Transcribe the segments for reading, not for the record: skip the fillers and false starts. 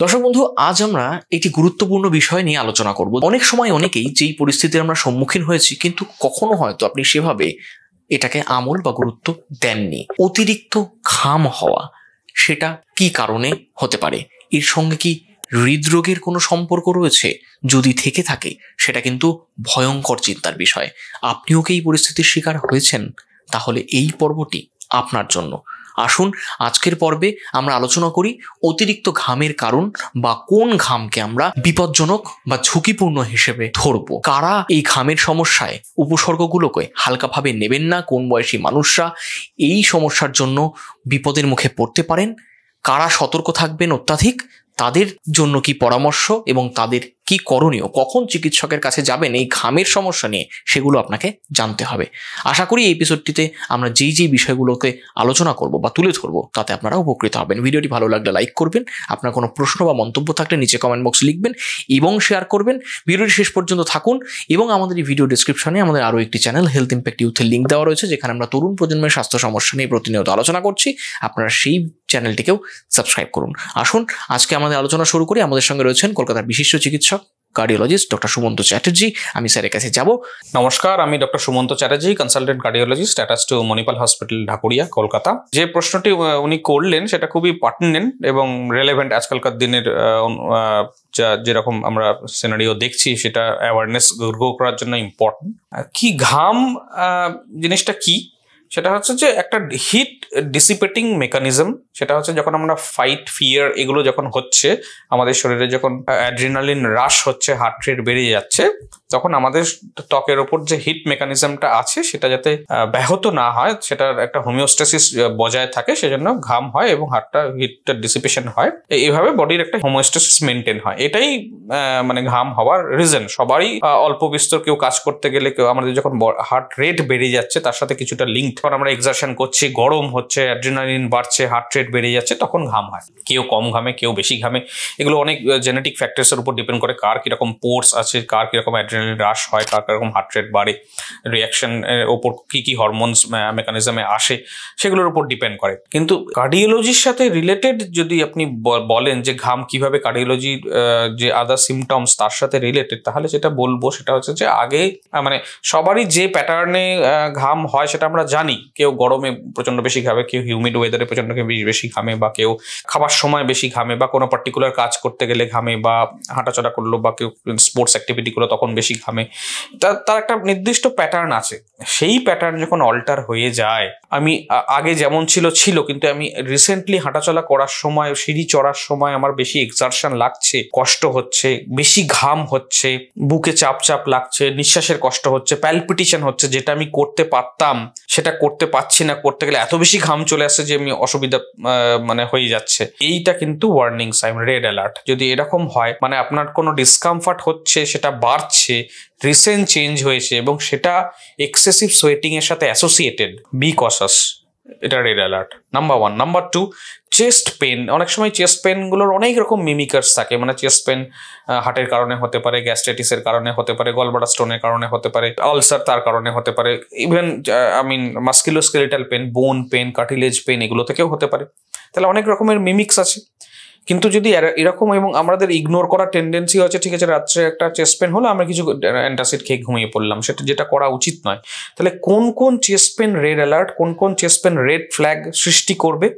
দর্শক বন্ধু, আজ আমরা একটি গুরুত্বপূর্ণ বিষয় নিয়ে আলোচনা করব। অনেক সময় অনেকেই যেই পরিস্থিতির আমরা সম্মুখীন হয়েছি, কিন্তু কখনো হয়তো আপনি সেভাবে এটাকে আমল বা গুরুত্ব দেননি। অতিরিক্ত ঘাম হওয়া, সেটা কি কারণে হতে পারে? এর সঙ্গে কি হৃদরোগের কোনো সম্পর্ক রয়েছে? যদি থেকে থাকে, সেটা কিন্তু ভয়ঙ্কর চিন্তার বিষয়। আপনিও কি এই পরিস্থিতির শিকার হয়েছেন? তাহলে এই পর্বটি আপনার জন্য। আসুন আজকের পর্বে আমরা আলোচনা করি অতিরিক্ত ঘামের কারণ বা কোন ঘামকে আমরা বিপজ্জনক বা ঝুঁকিপূর্ণ হিসেবে ধরব। কারা এই ঘামের সমস্যায় উপসর্গগুলোকে হালকাভাবে নেবেন না, কোন বয়সী মানুষরা এই সমস্যার জন্য বিপদের মুখে পড়তে পারেন, কারা সতর্ক থাকবেন অত্যাধিক, তাদের জন্য কি পরামর্শ এবং তাদের কি করণীয়, কখন চিকিৎসকের কাছে যাবেন এই ঘামের সমস্যা নিয়ে, সেগুলো আপনাকে জানতে হবে। আশা করি এই এপিসোডটিতে আমরা যেই বিষয়গুলোকে আলোচনা করব বা তুলে ধরবো, তাতে আপনারা উপকৃত হবেন। ভিডিওটি ভালো লাগলে লাইক করবেন, আপনার কোনো প্রশ্ন বা মন্তব্য থাকলে নিচে কমেন্ট বক্স লিখবেন এবং শেয়ার করবেন। ভিডিওটি শেষ পর্যন্ত থাকুন এবং আমাদের এই ভিডিও ডেসক্রিপশনে আমাদের আরও একটি চ্যানেল হেলথ ইম্প্যাক্ট ইউথের লিঙ্ক দেওয়া রয়েছে, যেখানে আমরা তরুণ প্রজন্মের স্বাস্থ্য সমস্যা নিয়ে প্রতিনিয়ত আলোচনা করছি। আপনারা সেই চ্যানেলটিকেও সাবস্ক্রাইব করুন। আসুন আজকে আমাদের আলোচনা শুরু করি। আমাদের সঙ্গে রয়েছেন কলকাতার বিশিষ্ট চিকিৎসক কার্ডিওলজিস্ট ডক্টর সুমন্ত চ্যাটার্জি। আমি স্যারের কাছে যাব। নমস্কার, আমি doctor Sumanta Chatterjee, consultant cardiologist attach to Manipal hospital, Dhakuria, Kolkata. যে প্রশ্নটি উনি করলেন সেটা খুবই পার্টিনেন্ট এবং রেলেভেন্ট আজকালকার দিনের যেরকম আমরা সিনারিও দেখছি, সেটা অ্যাওয়ারনেস গ্রো করার জন্য ইম্পর্টেন্ট। কি ঘাম জিনিসটা কি? সেটা হচ্ছে যে একটা হিট ডিসিপেটিং মেকানিজম। সেটা হচ্ছে যখন আমরা ফাইট, ফিয়ার এগুলো যখন হচ্ছে, আমাদের শরীরে যখন অ্যাড্রিনালিন হ্রাস হচ্ছে, হার্ট রেট বেড়ে যাচ্ছে, তখন আমাদের ত্বকের ওপর যে হিট মেকানিজমটা আছে সেটা যাতে ব্যাহত না হয়, সেটার একটা হোমিওস্ট্যাসিস বজায় থাকে, সেজন্য ঘাম হয় এবং হিটটা ডিসিপেশন হয়। এইভাবে বডির একটা হোমিওস্ট্যাসিস মেনটেন হয়। এটাই মানে ঘাম হওয়ার রিজন। সবারই অল্প বিস্তর, কেউ কাজ করতে গেলে, কেউ আমাদের যখন হার্ট রেট বেড়ে যাচ্ছে তার সাথে কিছুটা লিঙ্কড, তখন আমরা এক্সারশন করছি, গরম হচ্ছে, অ্যাড্রিনালিন বাড়ছে, হার্ট রেট বেড়ে যাচ্ছে, তখন ঘাম হয়। কেউ কম ঘামে, কেউ বেশি ঘামে। এগুলো অনেক জেনেটিক ফ্যাক্টরসের উপর ডিপেন্ড করে, কার কিরকম পোর্স আছে, কার কিরকম অ্যাড্রিনালিন হ্রাস হয়, কার কিরকম হার্ট রেট বাড়ে, রিয়াকশন এর ওপর কি হরমোনস মেকানিজমে আসে, সেগুলোর উপর ডিপেন্ড করে। কিন্তু কার্ডিওলজির সাথে রিলেটেড যদি আপনি বলেন যে ঘাম কিভাবে কার্ডিওলজির যে আদার সিমটমস তার সাথে রিলেটেড, তাহলে যেটা বলবো সেটা হচ্ছে যে আগে মানে সবারই যে প্যাটার্নে ঘাম হয় সেটা আমরা জানি। কেউ গরমে প্রচন্ড বেশি ঘামে, কেউ হিউমিড ওয়েদারে প্রচন্ড বেশি ঘামে, বা কেউ খাবার সময় বেশি ঘামে, বা কোনো পার্টিকুলার কাজ করতে গেলে ঘামে, বা হাঁটাচলা করলো, বা কেউ স্পোর্টস অ্যাক্টিভিটি করলো তখন বেশি ঘামে। তার একটা নির্দিষ্ট প্যাটার্ন আছে। সেই প্যাটার্ন যখন অল্টার হয়ে যায়, আমি আগে যেমন ছিল, কিন্তু আমি রিসেন্টলি হাঁটাচলা করার সময়, সিঁড়ি চড়ার সময় আমার বেশি এক্সারশন লাগছে, কষ্ট হচ্ছে, বেশি ঘাম হচ্ছে, বুকে চাপ লাগছে, নিঃশ্বাসের কষ্ট হচ্ছে, প্যালপিটেশন হচ্ছে, যেটা আমি করতে পারতাম সেটা করতে পারছি না, করতে গেলে এত বেশি ঘাম চলে আসছে যে আমি অসুবিধা মানে হয়ে যাচ্ছে। এইটা কিন্তু ওয়ার্নিং সাইন, রেড অ্যালার্ট। যদি এরকম হয়, মানে আপনার কোনো ডিসকমফর্ট হচ্ছে, সেটা বাড়ছে, রিসেন্ট চেঞ্জ হয়েছে এবং সেটা এক্সেসিভ সোয়েটিং এর সাথে অ্যাসোসিয়েটেড, বি কসাস। এটা red alert, number 1। Number 2, chest pain. অনেক সময় চেস্ট পেনগুলোর অনেক রকম মিমিকার্স থাকে। মানে চেস্ট পেন হার্টের কারণে হতে পারে, গ্যাস্ট্রাইটিসের কারণে হতে পারে, গলব্লাডার স্টোনের কারণে হতে পারে, আলসার তার কারণে হতে পারে, even musculoskeletal pain, bone pain, cartilage pain, এগুলো থেকেও হতে পারে। তাহলে অনেক রকমের মিমিক্স আছে। কিন্তু যদি এরকম, এবং আমাদের ইগনোর করার টেন্ডেন্সি আছে, ঠিক আছে, রাত্রে একটা চেস্ট পেন হলো, আমরা কিছু অ্যান্টাসিড খেয়ে ঘুমিয়ে পড়লাম, যেটা করা উচিত নয়। তাহলে কোন চেস্ট পেন রেড অ্যালার্ট, কোন চেস্ট পেন রেড ফ্ল্যাগ সৃষ্টি করবে?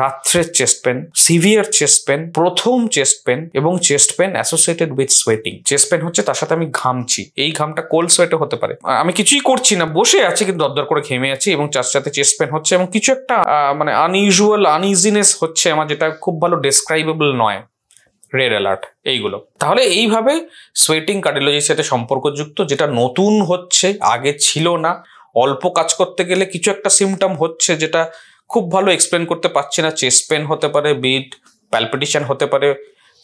রাত্রের chest pain, severe chest pain, প্রথম চেস্ট পেন এবং chest pain associated with sweating. Chest pain হচ্ছে তার সাথে আমি ঘামছি, এই ঘামটা কোল্ড সোয়েটে হতে পারে, আমি কিছুই করছি না, বসে আছি কিন্তু দরদর করে ঘেমে আছি, এবং তার সাথে চেস্ট পেন হচ্ছে এবং কিছু একটা মানে আনইউজুয়াল আনইজিনেস হচ্ছে আমার, যেটা খুব ভালো ডেসক্রাইবেবল নয়। রেড অ্যালার্ট এইগুলো। তাহলে এইভাবে সোয়েটিং কার্ডিওলজির সাথে সম্পর্কযুক্ত, যেটা নতুন হচ্ছে, আগে ছিল না। অল্প কাজ করতে গেলে কিছু একটা সিমটম হচ্ছে, যেটা খুব ভালো এক্সপ্লেন করতে পারছি না। চেস্ট পেন হতে পারে, বিট প্যালপিটেশন হতে পারে,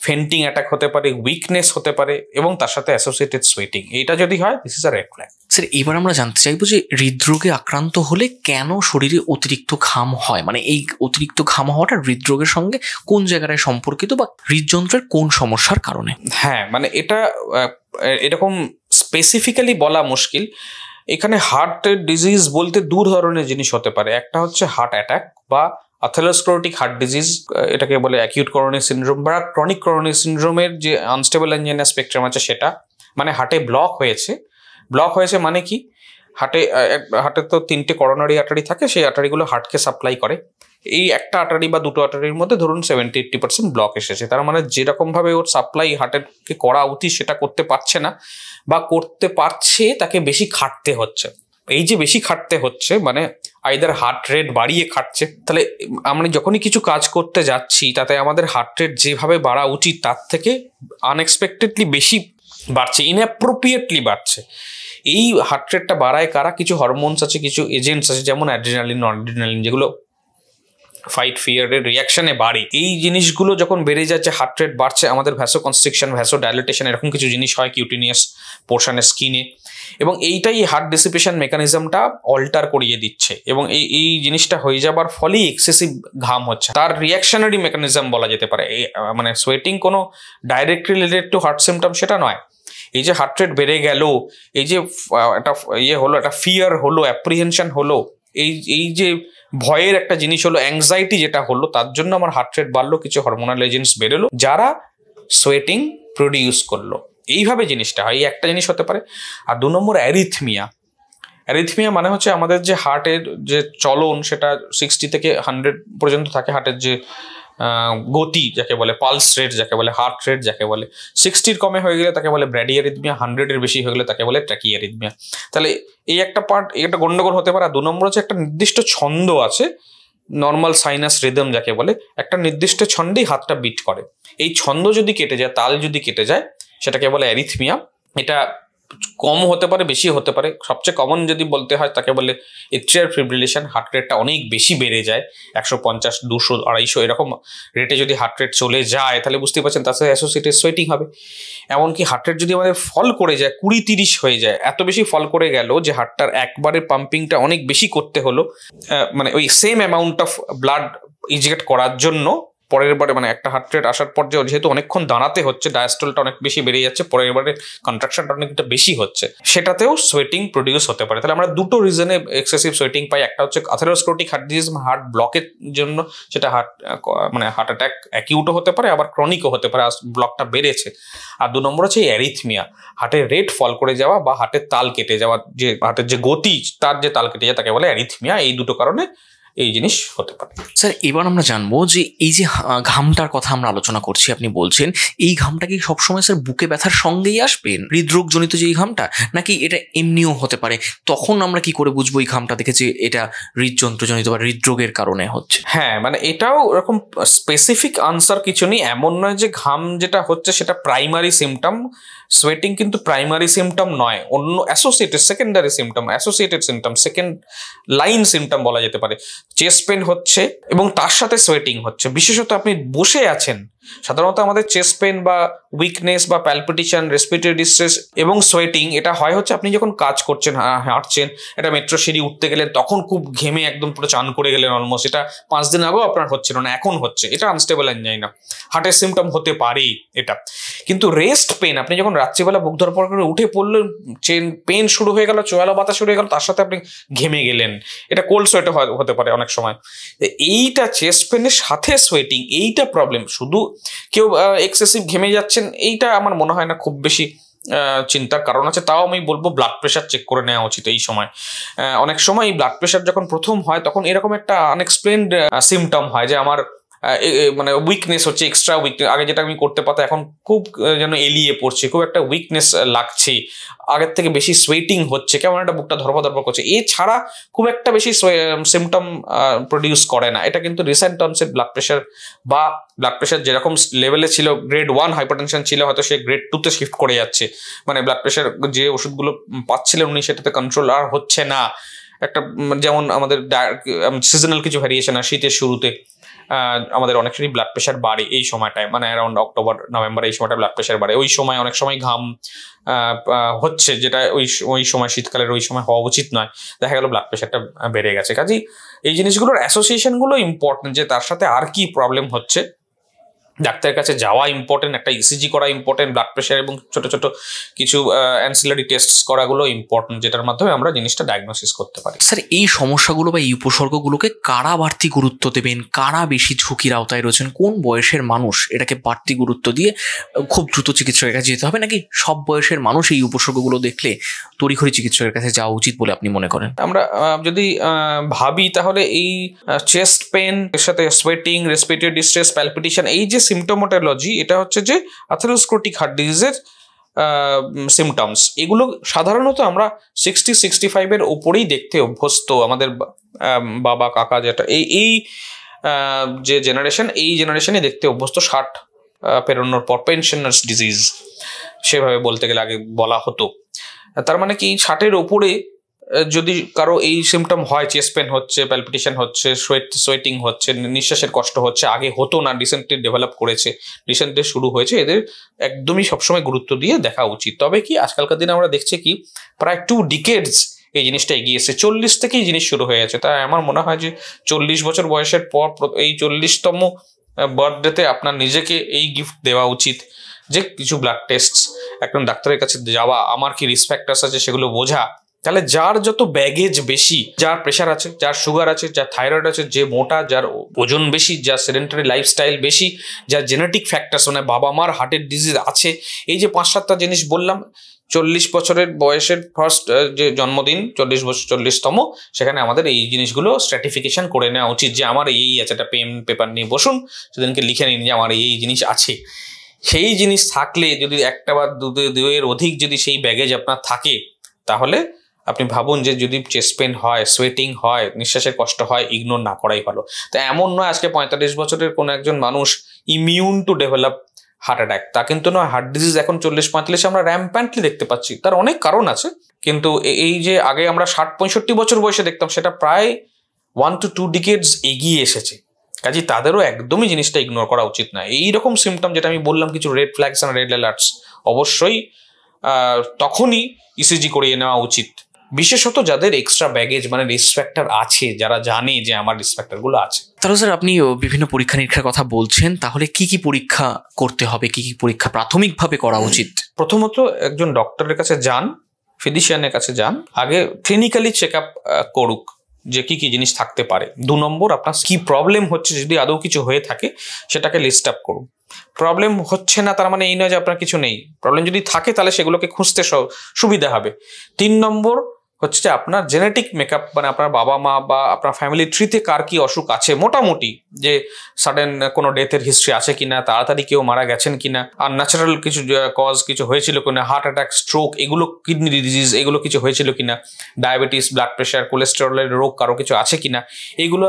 ফেন্টিং অ্যাটাক হতে পারে, উইকনেস হতে পারে, এবং তার সাথে অ্যাসোসিয়েটেড সোয়েটিং। এইটা যদি হয়, this is a red flag. Sir, এবার আমরা জানতে চাইবো যে হৃদরোগে আক্রান্ত হলে কেন শরীরে অতিরিক্ত ঘাম হয়? মানে এই অতিরিক্ত ঘাম হওয়াটা হৃদরোগের সঙ্গে কোন জায়গায় সম্পর্কিত, বা হৃদযন্ত্রের কোন সমস্যার কারণে? হ্যাঁ, মানে এটা এরকম স্পেসিফিক্যালি বলা মুশকিল। এখানে হার্টের ডিজিজ বলতে দু ধরনের জিনিস হতে পারে। একটা হচ্ছে হার্ট অ্যাটাক বা অ্যাথেরোস্ক্লেরোটিক হার্ট ডিজিজ, এটাকে বলে অ্যাকিউট করোনারি সিনড্রোম বা ক্রনিক করোনারি সিনড্রোমের যে আনস্টেবল অ্যাঞ্জিনা স্পেকট্রাম আছে সেটা, মানে হার্টে ব্লক হয়েছে মানে কি, হার্টে তো 3টে করোনারি আর্টারি থাকে, সেই আর্টারিগুলো হার্টকে সাপ্লাই করে। এই একটা আর্টারি বা দুটো আর্টারির মধ্যে ধরুন 70-80% ব্লক এসেছে, তার মানে যেরকম ভাবে ওর সাপ্লাই হার্টেরকে করা উচিত সেটা করতে পারছে না, বা করতে পারছে তাকে বেশি খাটতে হচ্ছে। এই যে বেশি খাটতে হচ্ছে মানে আইদার হার্ট রেট বাড়িয়ে খাটছে, তাহলে আমরা যখনই কিছু কাজ করতে যাচ্ছি তাতে আমাদের হার্ট রেট যেভাবে বাড়া উচিত তার থেকে আনএক্সপেক্টেডলি বেশি বাড়ছে, ইনঅ্যাপ্রোপ্রিয়েটলি বাড়ছে। এই হার্ট রেটটা বাড়ায় কারা? কিছু হরমোনস আছে, কিছু এজেন্টস আছে, যেমন অ্যাড্রিনালিন, ননঅ্যাড্রিনালিন, যেগুলো ফাইট ফিয়ারের রিয়াকশনে বাড়ে। এই জিনিসগুলো যখন বেড়ে যাচ্ছে, হার্ট রেট বাড়ছে, আমাদের ভ্যাসো কনস্ট্রিকশন, ভ্যাসো ডাইলেটেশন এরকম কিছু জিনিস হয় কিউটিনিয়াস পোর্শনের স্কিনে, এবং এইটাই হার্ট ডিসিপেশন মেকানিজমটা অল্টার করিয়ে দিচ্ছে, এবং এই জিনিসটা হয়ে যাবার ফলেই এক্সেসিভ ঘাম হচ্ছে। তার রিয়াকশনারি মেকানিজম বলা যেতে পারে। মানে সোয়েটিং কোনো directly related to heart symptom সেটা নয়। এই যে হার্ট রেট বেড়ে গেল, এই যে একটা হলো, একটা ফিয়ার হলো, অ্যাপ্রিহেনশন হলো, এই যে ভয়ের একটা জিনিস হলো, অ্যাংজাইটি যেটা হলো, তার জন্য আমার হার্ট রেট বাড়লো, কিছু হরমোনাল এজেন্টস বেরোলো যারা সোয়েটিং প্রডিউস করলো। এইভাবে জিনিসটা হয়। এই একটা জিনিস হতে পারে। আর 2 নম্বর অ্যারিথমিয়া মানে হচ্ছে আমাদের যে হার্টের যে চলন সেটা 60 থেকে 100 পর্যন্ত থাকে। হার্টের যে গতি যাকে বলে, পালস রেট যাকে বলে, হার্ট রেট যাকে বলে, 60-র কমে হয়ে গেলে তাকে বলে ব্র্যাডিয়ারিথমিয়া, 100-এর বেশি হয়ে গেলে তাকে বলে ট্র্যাকিয়ারিথমিয়া। তাহলে এই একটা পার্ট, এই একটা গন্ডগোল হতে পারে। আর 2 নম্বর হচ্ছে একটা নির্দিষ্ট ছন্দ আছে, নর্মাল সাইনাস রিদম যাকে বলে, একটা নির্দিষ্ট ছন্দেই হাতটা বিট করে। এই ছন্দ যদি কেটে যায়, তাল যদি কেটে যায়, সেটাকে বলে অ্যারিথমিয়া। এটা কম হতে পারে, বেশি হতে পারে। সবচেয়ে কমন যদি বলতে হয় তাকে বলে এট্রিয়াল ফিব্রিলেশন। হার্ট রেটটা অনেক বেশি বেড়ে যায়, 150, 200, 250 এরকম রেটে যদি হার্ট রেট চলে যায়, তাহলে বুঝতে পারছেন তার সাথে অ্যাসোসিয়েটেড সোয়েটিং হবে। এমনকি হার্ট রেট যদি আমাদের ফল করে যায়, 20-30 হয়ে যায়, এত বেশি ফল করে গেল যে হার্টটার একবারে পাম্পিংটা অনেক বেশি করতে হলো, মানে ওই same amount of blood inject করার জন্য পরের বারে, মানে একটা হার্ট রেট আসার পর যেহেতু অনেকক্ষণ দাঁড়াতে হচ্ছে, ডায়াস্টলটা অনেক বেশি বেড়ে যাচ্ছে, পরের বারে কন্ট্রাকশনটা অনেকটা বেশি হচ্ছে, সেটাতেও সোয়েটিং প্রডিউস হতে পারে। তাহলে আমরা দুটো রিজনে এক্সেসিভ সোয়েটিং পাই। একটা হচ্ছে অ্যাথেরোস্ক্লেরোটিক হার্ট ডিজিজ, হার্ট ব্লকের জন্য, সেটা হার্ট অ্যাটাক অ্যাকিউটও হতে পারে, আবার ক্রনিকও হতে পারে, ব্লকটা বেড়েছে। আর 2 নম্বর হচ্ছে অ্যারিথমিয়া, হার্টের রেট ফল করে যাওয়া বা হার্টের তাল কেটে যাওয়া, যে হার্টের যে গতি তার যে তাল কেটে যায় তাকে বলে অ্যারিথমিয়া। এই দুটো কারণে এই জিনিস হতে পারে। স্যার, এবার আমরা জানবো যে এই যে ঘামটার কথা আমরা আলোচনা করছি, আপনি বলছেন এই ঘামটা কি সবসময় স্যার বুকে ব্যথার সঙ্গেই আসবে, হৃদরোগ জনিত যে এই ঘামটা, নাকি এটা এমনিও হতে পারে? তখন আমরা কি করে বুঝবো এই ঘামটা দেখে যে এটা হৃদযন্ত্রজনিত বা হৃদরোগের কারণে হচ্ছে? হ্যাঁ, মানে এটাও এরকম স্পেসিফিক আনসার কিছু নেই। এমন নয় যে ঘাম যেটা হচ্ছে সেটা প্রাইমারি সিমটম। সোয়েটিং কিন্তু প্রাইমারি সিমটম নয়, অন্য associated secondary symptom, associated symptom, second line symptom বলা যেতে পারে। চেস্ট পেন হচ্ছে এবং তার সাথে সোয়েটিং হচ্ছে। বিশেষত আপনি বসে আছেন, সাধারণত আমাদের চেস্ট পেন বা উইকনেস বা প্যালপিটেশন, রেসপিরেটরি ডিস্ট্রেস এবং সোয়েটিং এটা হয় হচ্ছে আপনি যখন কাজ করছেন, হাঁটছেন, এটা মেট্রো সিঁড়ি উঠতে গেলেন, তখন খুব ঘেমে একদম পুরো চান করে গেলেন অলমোস্ট। এটা 5 দিন আগেও আপনার হচ্ছিল না, এখন হচ্ছে। এটা আনস্টেবল অ্যাঞ্জাইনা, হার্টের সিমটম হতে পারেই এটা। কিন্তু রেস্ট পেন, আপনি যখন রাত্রিবেলা বুক ধরপড় করে উঠে পড়লেন, পেন শুরু হয়ে গেল, চোয়ালা বাতাস শুরু হয়ে গেল, তার সাথে আপনি ঘেমে গেলেন, এটা কোল্ড সোয়েটও হতে পারে অনেক সময়। এইটা চেস্ট পেনের সাথে সোয়েটিং, এইটা প্রবলেম। শুধু কেউ এক্সেসিভ ঘেমে যাচ্ছেন, এইটা আমার মনে হয় না খুব বেশি চিন্তার কারণ আছে। তাও আমি বলবো ব্লাড প্রেশার চেক করে নেওয়া উচিত এই সময়। অনেক সময় ব্লাড প্রেশার যখন প্রথম হয় তখন এরকম একটা আনএক্সপ্লেইনড সিমটম হয় যে আমার মানে উইকনেস হচ্ছে, এক্সট্রা উইকনেস, আগে যেটা আমি করতে পারতাম এখন খুব যেন এলিয়ে পড়ছে, খুব একটা উইকনেস লাগছে, আগের থেকে বেশি সোয়েটিং হচ্ছে, কেমন একটা বুকটা ধরপা করছে। এছাড়া খুব একটা বেশি সিমটম প্রডিউস করে না। এটা কিন্তু রিসেন্ট অনসেট ব্লাড প্রেশার, বা ব্লাড প্রেশার যেরকম লেভেলে ছিল, গ্রেড 1 হাইপারটেনশন ছিল, হয়তো সে গ্রেড 2-তে শিফট করে যাচ্ছে। মানে ব্লাড প্রেশার যে ওষুধগুলো পাচ্ছিলেন উনি, সেটাতে কন্ট্রোল আর হচ্ছে না। একটা যেমন আমাদের সিজনাল কিছু ভ্যারিয়েশন আর শীতের শুরুতে আমাদের অনেকটাই ব্লাড প্রেশার বাড়ে এই সময়টায়, মানে অ্যারাউন্ড অক্টোবর নভেম্বর এই সময়টা ব্লাড প্রেশার বাড়ে। ওই সময় অনেক সময় ঘাম হচ্ছে, যেটা ওই সময় শীতকালের ওই সময় হওয়া উচিত নয়, দেখা গেল ব্লাড প্রেশারটা বেড়ে গেছে। কাজেই এই জিনিসগুলোর অ্যাসোসিয়েশনগুলো ইম্পর্টেন্ট, যে তার সাথে আর কি প্রবলেম হচ্ছে ডাক্তারের কাছে যাওয়া ইম্পর্টেন্ট, একটা ইসিজি করা ইম্পর্টেন্ট, ব্লাড প্রেশার এবং ছোট ছোট কিছু অ্যান্সিলারি টেস্ট করাগুলো ইম্পর্টেন্ট, যেটার মাধ্যমে আমরা জিনিসটা ডায়াগনোসিস করতে পারি। স্যার, এই সমস্যাগুলো বা এই উপসর্গগুলোকে কারা বাড়তি গুরুত্ব দেবেন, কারা বেশি ঝুঁকির আওতায় রয়েছেন, কোন বয়সের মানুষ এটাকে বাড়তি গুরুত্ব দিয়ে খুব দ্রুত চিকিৎসকের কাছে যেতে হবে, নাকি সব বয়সের মানুষ এই উপসর্গগুলো দেখলে তড়িঘড়ি চিকিৎসকের কাছে যাওয়া উচিত বলে আপনি মনে করেন? আমরা যদি ভাবি তাহলে এই চেস্ট পেন এর সাথে সোয়েটিং, রেসপিরেটরি ডিস্ট্রেস, প্যালপিটেশন, এই যে সিমটোমেটোলজি, এটা হচ্ছে যে অ্যাথেরোস্ক্লেরোটিক হার্ট ডিজিজের সিমটমস। এগুলো সাধারণত আমরা 60-65 ওপরেই দেখতে অভ্যস্ত। আমাদের বাবা কাকা যেটা এই যে জেনারেশন, এই জেনারেশনে দেখতে অভ্যস্ত 60 পেরোনোর পর পেনশনার্স ডিজিজ সেভাবে বলতে গেলে আগে বলা হতো। তার মানে কি 60-এর ওপরে যদি কারো এই সিমটম হয়, চেস্ট পেন হচ্ছে, প্যালপিটেশন হচ্ছে, সোয়েটিং হচ্ছে, নিঃশ্বাসের কষ্ট হচ্ছে, আগে হতো না, রিসেন্টলি ডেভেলপ করেছে, রিসেন্টলি শুরু হয়েছে, এদের একদমই সবসময় গুরুত্ব দিয়ে দেখা উচিত। তবে কি আজকালকার দিনে আমরা দেখছি কি প্রায় 2 ডিকেডস এই জিনিসটা এগিয়েছে, 40 থেকেই জিনিস শুরু হয়ে গেছে। তাই আমার মনে হয় যে 40 বছর বয়সের পর এই 40তম বার্থডেতে আপনার নিজেকে এই গিফট দেওয়া উচিত যে কিছু ব্লাড টেস্ট, একজন ডাক্তারের কাছে যাওয়া, আমার কি রিস্ক ফ্যাক্টরস আছে সেগুলো বোঝা। তাহলে যার যত ব্যাগেজ বেশি, যার প্রেশার আছে, যার সুগার আছে, যার থাইরয়েড আছে, যে মোটা, যার ওজন বেশি, যার সেডেন্টারি লাইফস্টাইল বেশি, যার জেনেটিক ফ্যাক্টরস মানে বাবা মার হার্টের ডিজিজ আছে, এই যে 5-7টা জিনিস বললাম, 40 বছরের বয়সের ফার্স্ট যে জন্মদিন, 40 বছর 40তম, সেখানে আমাদের এই জিনিসগুলো স্ট্র্যাটিফিকেশন করে নেওয়া উচিত যে আমার এই আছে, একটা পেন পেপার নিয়ে বসুন, সেদিনকে লিখে নিন যে আমার এই জিনিস আছে। সেই জিনিস থাকলে যদি একটা বা দুয়ের অধিক যদি সেই ব্যাগেজ আপনার থাকে, তাহলে আপনি ভাবুন যে যদি চেস্ট পেন হয়, সোয়েটিং হয়, নিঃশ্বাসের কষ্ট হয়, ইগনোর না করাই ভালো। তো এমন নয় আজকে 45 বছরের কোনো একজন মানুষ immune to develop heart attack, তা কিন্তু নয়। হার্ট ডিজিজ এখন 40-45 আমরা র্যাম্প্যান্টলি দেখতে পাচ্ছি, তার অনেক কারণ আছে। কিন্তু এই যে আগে আমরা 60-65 বছর বয়সে দেখতাম, সেটা প্রায় 1 to 2 ডিকেডস এগিয়ে এসেছে। কাজে তাদেরও একদমই জিনিসটা ইগনোর করা উচিত না। এইরকম সিমটম যেটা আমি বললাম, কিছু red flags and red alerts, অবশ্যই তখনই ইসিজি করিয়ে নেওয়া উচিত, বিশেষত যাদের এক্সট্রা ব্যাগেজ মানে রিস্ক ফ্যাক্টর আছে, যারা জানে যে আমার রিস্ক ফ্যাক্টরগুলো আছে। তাহলে স্যার, আপনি বিভিন্ন পরীক্ষা নিরীক্ষার কথা বলছেন, তাহলে কি কি পরীক্ষা করতে হবে, কি কি পরীক্ষা প্রাথমিকভাবে করা উচিত? প্রথমত একজন ডক্টরের কাছে যান, ফিজিশিয়ানের কাছে যান, আগে ক্লিনিক্যালি চেক আপ করুক যে কি কি জিনিস থাকতে পারে। 2 নম্বর, আপনার কি প্রবলেম হচ্ছে, যদি আদৌ কিছু হয়ে থাকে সেটাকে লিস্ট আপ করুন। প্রবলেম হচ্ছে না তার মানে এই নয় যে আপনার কিছু নেই, প্রবলেম যদি থাকে তাহলে সেগুলোকে খুঁজতে সুবিধা হবে। 3 নম্বর হচ্ছে যে আপনার জেনেটিক মেকআপ, মানে আপনার বাবা মা বা আপনার ফ্যামিলি ট্রিতে কার কি অসুখ আছে, মোটামুটি যে সাডেন কোনো ডেথের হিস্ট্রি আছে কিনা, তাড়াতাড়ি কেউ মারা গেছেন কিনা, আর ন্যাচারাল কিছু কজ কিছু হয়েছিল কিনা, হার্ট অ্যাটাক, স্ট্রোক, এগুলো, কিডনি ডিজিজ, এগুলো কিছু হয়েছিল কিনা, ডায়াবেটিস, ব্লাড প্রেশার, কোলেস্টেরলের রোগ কারো কিছু আছে কিনা, এইগুলো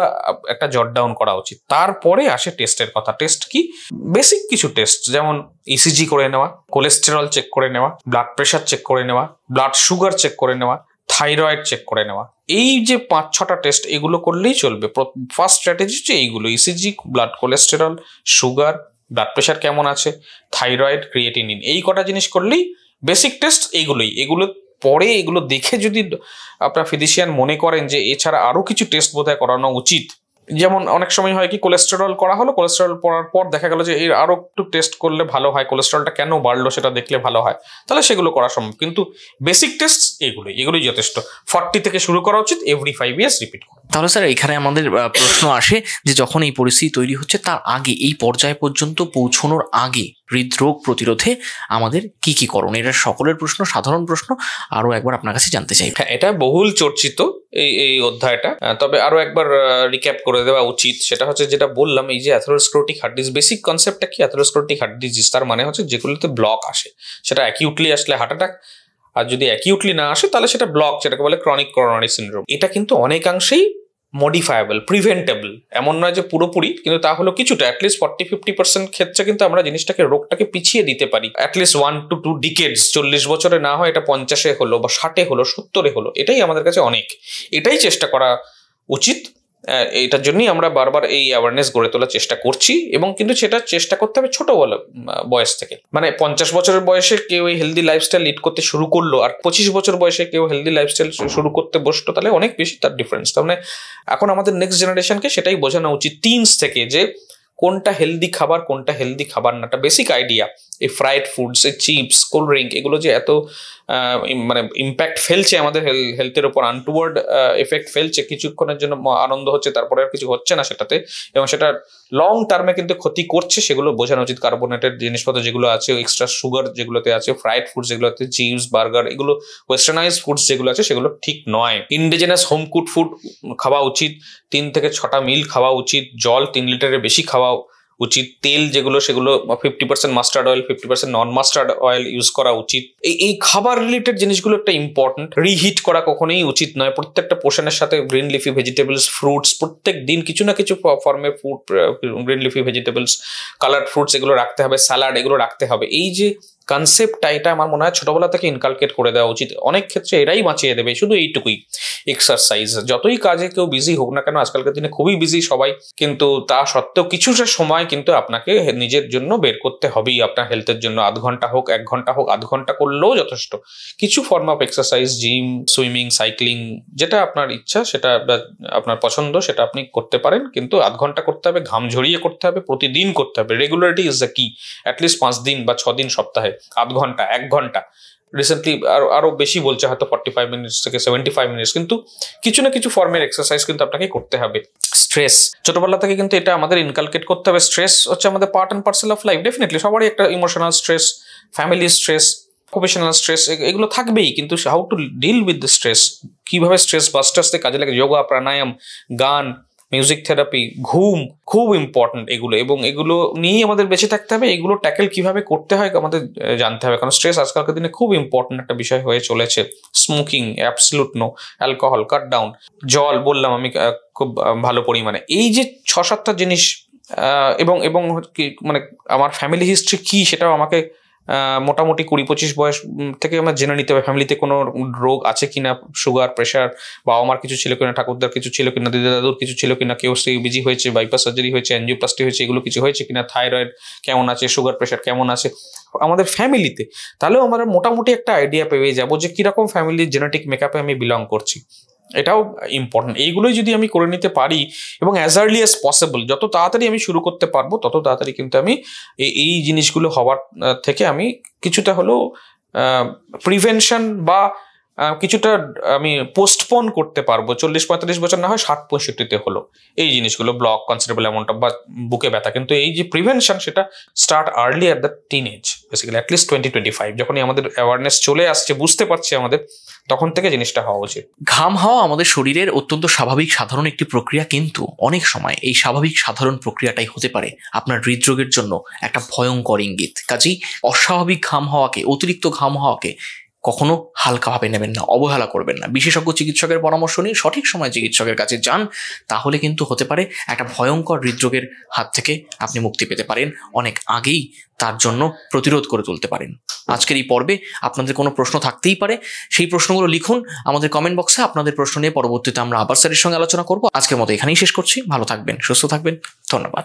একটা জট ডাউন করা উচিত। তারপরে আসে টেস্টের কথা। টেস্ট কি? বেসিক কিছু টেস্ট, যেমন ইসিজি করে নেওয়া, কোলেস্টেরল চেক করে নেওয়া, ব্লাড প্রেশার চেক করে নেওয়া, ব্লাড সুগার চেক করে নেওয়া, থাইরয়েড চেক করে নেওয়া। এই যে 5-6টা টেস্ট, এগুলো করলেই চলবে। ফার্স্ট স্ট্র্যাটেজি হচ্ছে এইগুলো: ECG, blood cholesterol, sugar, blood pressure কেমন আছে, থাইরয়েড, ক্রিয়েটিনিন, এই কটা জিনিস করলেই বেসিক টেস্ট এইগুলোই। এগুলো পরে এগুলো দেখে যদি আপনার ফিজিশিয়ান মনে করেন যে এছাড়া আরো কিছু টেস্ট বোধহয় করানো উচিত, যেমন অনেক সময় হয় কি, কোলেস্টেরল করা হলো, কোলেস্টেরল পড়ার পর দেখা গেল যে এর আরো একটু টেস্ট করলে ভালো হয়, কোলেস্টেরলটা কেন বাড়লো সেটা দেখলে ভালো হয়, তাহলে সেগুলো করা সম্ভব। কিন্তু বেসিক টেস্ট এগুলোই যথেষ্ট। 40 থেকে শুরু করা উচিত, এভরি 5 ইয়ার্স রিপিট করা। তাহলে স্যার, এখানে আমাদের প্রশ্ন আসে যে যখন এই পরিস্থিতি তৈরি হচ্ছে, তার আগে, এই পর্যায় পর্যন্ত পৌঁছানোর আগে হৃদরোগ প্রতিরোধে আমাদের কি কি করণ? এটা সকলের প্রশ্ন, সাধারণ প্রশ্ন, আরো একবার আপনার কাছে জানতে চাই। হ্যাঁ, এটা বহুল চর্চিত এই অধ্যায়টা, তবে আরো একবার রিক্যাপ করে দেওয়া উচিত। সেটা হচ্ছে যেটা বললাম, এই যে অ্যাথেরোস্ক্লেরোটিক হার্ট ডিজিজ, বেসিক কনসেপ্টটা কি? অ্যাথেরোস্ক্লেরোটিক হার্ট ডিজিজ তার মানে হচ্ছে যেগুলোতে ব্লক আসে, সেটা অ্যাকিউটলি আসলে হার্ট অ্যাটাক, আর যদি অ্যাকিউটলি না আসে তাহলে সেটা ব্লক, যেটাকে বলে ক্রনিক করোনারি সিনড্রোম। এটা কিন্তু অনেকাংশেই মডিফায়েবল, প্রিভেন্টেবল, এমন নয় যে পুরোপুরি, কিন্তু তা হলো কিছুটা, অ্যাটলিস্ট 40-50% ক্ষেত্রে কিন্তু আমরা জিনিসটাকে, রোগটাকে পিছিয়ে দিতে পারি। অ্যাটলিস্ট 1 to 2 ডিকেডস, 40 বছরে না হয় এটা 50-এ হলো বা 60-এ হলো, 70-এ হলো, এটাই আমাদের কাছে অনেক। এটাই চেষ্টা করা উচিত। এটার জন্যই আমরা বারবার এই অ্যাওয়ারনেস গড়ে তোলার চেষ্টা করছি, এবং কিন্তু সেটা চেষ্টা করতে হবে ছোট বয়স থেকে। মানে 50 বছরের বয়সে কেউ এই হেলদি লাইফস্টাইল লিড করতে শুরু করলো, আর 25 বছর বয়সে কেউ হেলদি লাইফস্টাইল শুরু করতে বসলো, তাহলে অনেক বেশি তার ডিফারেন্স। তার মানে এখন আমাদের নেক্সট জেনারেশনকে সেটাই বোঝানো উচিত টিনস থেকে, যে কোনটা হেলদি খাবার কোনটা হেলদি খাবার না, একটা বেসিক আইডিয়া। এই ফ্রাইড ফুডস, এই চিপস, কোল্ড ড্রিঙ্ক, এগুলো যে এত মানে ইম্প্যাক্ট ফেলছে আমাদের হেলথের উপর, আনটুয়ার্ড এফেক্ট ফেলছে, কিছুক্ষণের জন্য আনন্দ হচ্ছে তারপরে আর কিছু হচ্ছে না সেটাতে, এবং সেটা লং টার্মে কিন্তু ক্ষতি করছে, সেগুলো বোঝানো উচিত। কার্বোনেটেড জিনিসপত্র যেগুলো আছে, এক্সট্রা সুগার যেগুলোতে আছে, ফ্রাইড ফুডস যেগুলোতে, চিপস, বার্গার, এগুলো ওয়েস্টার্নাইজ ফুডস যেগুলো আছে সেগুলো ঠিক নয়। ইন্ডিজেনাস হোম কুড ফুড খাওয়া উচিত, 3 থেকে 6টা মিল খাওয়া উচিত, জল 3 লিটারের বেশি খাওয়া উচিত, তেল যেগুলো সেগুলো 50% মাস্টার্ড অয়েল, 50% নন মাস্টার্ড অয়েল ইউজ করা উচিত। এই খাবার রিলেটেড জিনিসগুলো একটা ইম্পর্টেন্ট। রিহিট করা কখনোই উচিত নয়। প্রত্যেকটা পোর্শনের সাথে গ্রিন লিফি ভেজিটেবলস, ফ্রুটস, প্রত্যেক দিন কিছু না কিছু ফর্মে food, green leafy vegetables, coloured fruits এগুলো রাখতে হবে, স্যালাড এগুলো রাখতে হবে। এই যে কনসেপ্টটা, এটা আমার মনে হয় ছোটবেলা থেকে ইনকালকেট করে দেওয়া উচিত। অনেক ক্ষেত্রে এরাই বাঁচিয়ে দেবে, শুধু এইটুকুই। এক্সারসাইজ, যতই কাজে কেউ বিজি হোক না কেন, আজকালকার দিনে খুবই বিজি সবাই, কিন্তু তা সত্ত্বেও কিছুটা সময় কিন্তু আপনাকে নিজের জন্য বের করতে হবেই, আপনার হেলথের জন্য। 0.5 ঘন্টা হোক, 1 ঘন্টা হোক, 0.5 ঘন্টা করলেও যথেষ্ট। কিছু form of exercise, gym, swimming, cycling, যেটা আপনার ইচ্ছা, সেটা আপনার পছন্দ, সেটা আপনি করতে পারেন, কিন্তু 0.5 ঘন্টা করতে হবে, ঘাম ঝরিয়ে করতে হবে, প্রতিদিন করতে হবে। রেগুলারিটি ইজ দ্য কি। অ্যাটলিস্ট 5 দিন বা 6 দিন সপ্তাহে 0.5 ঘন্টা, 1 ঘন্টা। রিসেন্টলি আরো বেশি বলছে, হয়তো 45 মিনিটস থেকে 75 মিনিটস, কিন্তু কিছু না কিছু ফর্মের এক্সারসাইজ কিন্তু আপনাকে করতে হবে। স্ট্রেস, ছোটবেলা থেকে কিন্তু এটা আমাদের ইনকালকেট করতে হবে। স্ট্রেস হচ্ছে আমাদের part and parcel of life. Definitely সবারই একটা emotional stress, family stress, professional stress, এগুলো থাকবেই, কিন্তু how to deal with the stress, কিভাবে স্ট্রেস বাস্টার্সে কাজে লাগে। যোগা, প্রাণায়াম, গান, মিউজিক থেরাপি, ঘুম খুব ইম্পর্টেন্ট এগুলো, এবং এগুলো নিয়েই আমাদের বেঁচে থাকতে হবে। এগুলো ট্যাকেল কিভাবে করতে হয় আমাদের জানতে হবে, কারণ স্ট্রেস আজকালকার দিনে খুব ইম্পর্টেন্ট একটা বিষয় হয়ে চলেছে। Smoking absolute no, alcohol cut down, জল বললাম আমি খুব ভালো পরিমাণে। এই যে 6-7টা জিনিস, এবং মানে আমার ফ্যামিলি হিস্ট্রি কি সেটাও আমাকে মোটামুটি 20-25 বয়স থেকে আমার জেনে নিতে হবে। ফ্যামিলিতে কোনো রোগ আছে কিনা, সুগার, প্রেশার, বাবা মার কিছু ছিল কিনা, ঠাকুরদার কিছু ছিল কিনা, দিদা দাদুর কিছু ছিল কিনা, কেউ বিজি হয়েছে, বাইপাস সার্জারি হয়েছে, অ্যাঞ্জিওপ্লাস্টি হয়েছে, এগুলো কিছু হয়েছে কিনা, থাইরয়েড কেমন আছে, সুগার প্রেশার কেমন আছে আমাদের ফ্যামিলিতে, তাহলেও আমরা মোটামুটি একটা আইডিয়া পেয়ে যাবো যে কিরকম ফ্যামিলির জেনেটিক মেকআপে আমি বিলং করছি। এটাও ইম্পর্টেন্ট। এইগুলোই যদি আমি করে নিতে পারি, এবং অ্যাজ আর্লি অ্যাজ পসিবল, যত তাড়াতাড়ি আমি শুরু করতে পারবো, তত তাড়াতাড়ি কিন্তু আমি এই জিনিসগুলো হওয়ার থেকে আমি কিছুটা হলেও প্রিভেনশন বা কিছুটা আমি পোস্টপোন করতে পারবো। 40-45 বছর না হয় 60-65-তে হলো এই জিনিসগুলো, ব্লক, কনসিডারেবল অ্যামাউন্ট অফ বা বুকে ব্যথা, কিন্তু এই যে প্রিভেনশন সেটা start early at the teen age, basically at least 20-25, যখনই আমাদের অ্যাওয়ারনেস চলে আসছে, বুঝতে পারছি আমাদের, তখন থেকে জিনিসটা হওয়া উচিত। ঘাম হওয়া আমাদের শরীরের অত্যন্ত স্বাভাবিক সাধারণ একটি প্রক্রিয়া, কিন্তু অনেক সময় এই স্বাভাবিক সাধারণ প্রক্রিয়াটাই হতে পারে আপনার হৃদরোগের জন্য একটা ভয়ঙ্কর ইঙ্গিত। কাজেই অস্বাভাবিক ঘাম হওয়াকে, অতিরিক্ত ঘাম হওয়াকে কখনো হালকাভাবে নেবেন না, অবহেলা করবেন না। বিশেষজ্ঞ চিকিৎসকের পরামর্শ নিয়ে সঠিক সময় চিকিৎসকের কাছে যান, তাহলে কিন্তু হতে পারে একটা ভয়ঙ্কর হৃদরোগের হাত থেকে আপনি মুক্তি পেতে পারেন, অনেক আগেই তার জন্য প্রতিরোধ করে তুলতে পারেন। আজকের এই পর্বে আপনাদের কোনো প্রশ্ন থাকতেই পারে, সেই প্রশ্নগুলো লিখুন আমাদের কমেন্ট বক্সে। আপনাদের প্রশ্ন নিয়ে পরবর্তীতে আমরা আবার স্যারের সঙ্গে আলোচনা করব। আজকের মতো এখানেই শেষ করছি। ভালো থাকবেন, সুস্থ থাকবেন, ধন্যবাদ।